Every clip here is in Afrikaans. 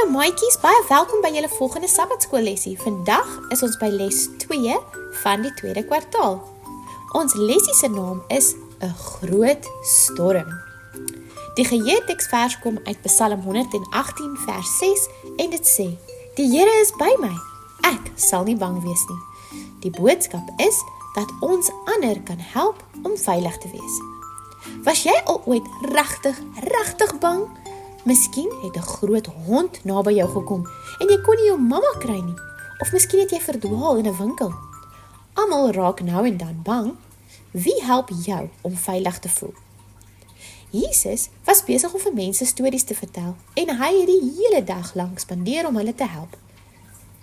Hallo maatjies, baie welkom by julle volgende Sabbatskoollesie. Vandag is ons by les 2 van die tweede kwartaal. Ons lesie se naam is 'n groot storm. Die geheerteksvers kom uit Psalm 118 vers 6 en dit sê: Die Here is by my, ek sal nie bang wees nie. Die boodskap is dat ons ander kan help om veilig te wees. Was jy al ooit regtig bang? Miskien het 'n groot hond naby jou gekom en jy kon nie jou mamma kry nie. Of miskien het jy verdwaal in 'n winkel. Almal raak nou en dan bang. Wie help jou om veilig te voel? Jesus was besig om vir mense stories te vertel en hy het die hele dag lank spandeer om hulle te help.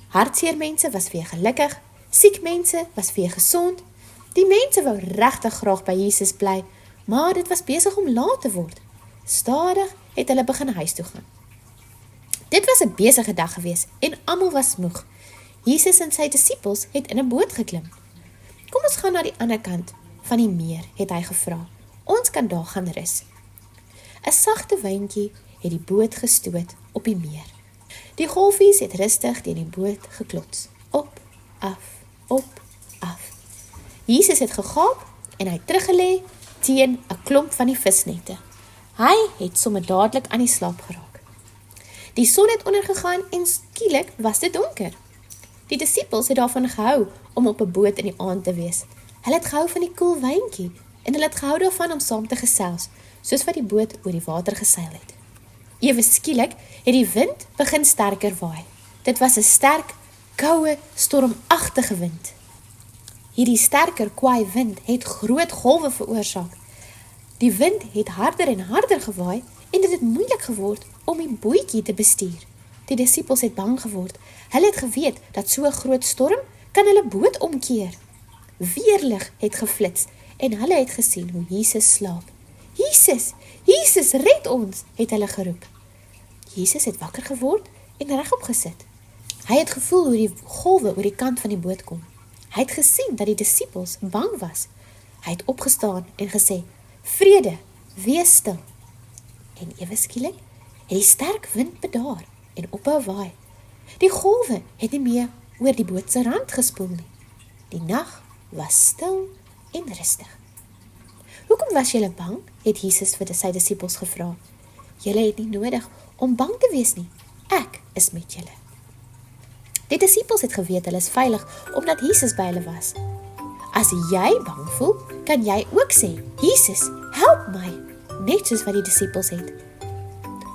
Hartseer mense was weer gelukkig, siek mense was weer gesond. Die mense wou regtig graag by Jesus bly, maar dit was besig om laat te word. Stadig het hulle begin huis toe gaan. Dit was 'n besige dag gewees en almal was moeg. Jesus en sy disippels het in 'n boot geklim. Kom ons gaan na die ander kant van die meer, het hy gevra. Ons kan daar gaan rus. 'n Sagte windjie het die boot gestoot op die meer. Die golfies het rustig teen die boot geklots. Op, af. Jesus het gegaap en hy teruggelê teen 'n klomp van die visnette. Hy het sommer dadelik aan die slaap geraak. Die son het ondergegaan en skielik was dit donker. Die disippels het daarvan gehou om op 'n boot in die aand te wees. Hulle het gehou van die koel wyntjie en hulle het gehou daarvan om saam te gesels, soos wat die boot oor die water geseil het. Ewe skielik het die wind begin sterker waai. Dit was 'n sterk, koue, stormagtige wind. Hierdie sterker kwaai wind het groot golwe veroorsaak. Die wind het harder en harder gewaai en dit het moeilik geword om die bootjie te bestuur. Die disippels het bang geword. Hulle het geweet dat so 'n groot storm kan hulle boot omkeer. Weerlig het geflits en hulle het gesien hoe Jesus slaap. Jesus, red ons, het hulle geroep. Jesus het wakker geword en regop gesit. Hy het gevoel hoe die golwe oor die kant van die boot kom. Hy het gesien dat die disippels bang was. Hy het opgestaan en gesê: Vrede, wees stil. En ewe skielik het die sterk wind bedaar en ophou waai. Die golwe het nie meer oor die boot se rand gespoel nie. Die nag was stil en rustig. Hoekom was julle bang? Het Jesus vir sy disippels gevra. Julle het nie nodig om bang te wees nie. Ek is met julle. Die disippels het geweet hulle is veilig omdat Jesus by hulle was. As jy bang voel, kan jy ook sê: Jesus, help my, net soos wat die disippels het.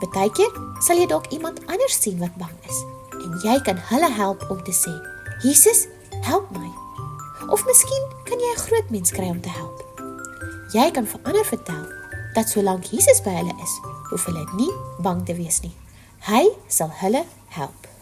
Partykeer sal jy dalk iemand anders sien wat bang is en jy kan hulle help om te sê: Jesus, help my. Of miskien kan jy 'n groot mens kry om te help. Jy kan vir ander vertel dat solank Jesus by hulle is, hoef hulle nie bang te wees nie. Hy sal hulle help.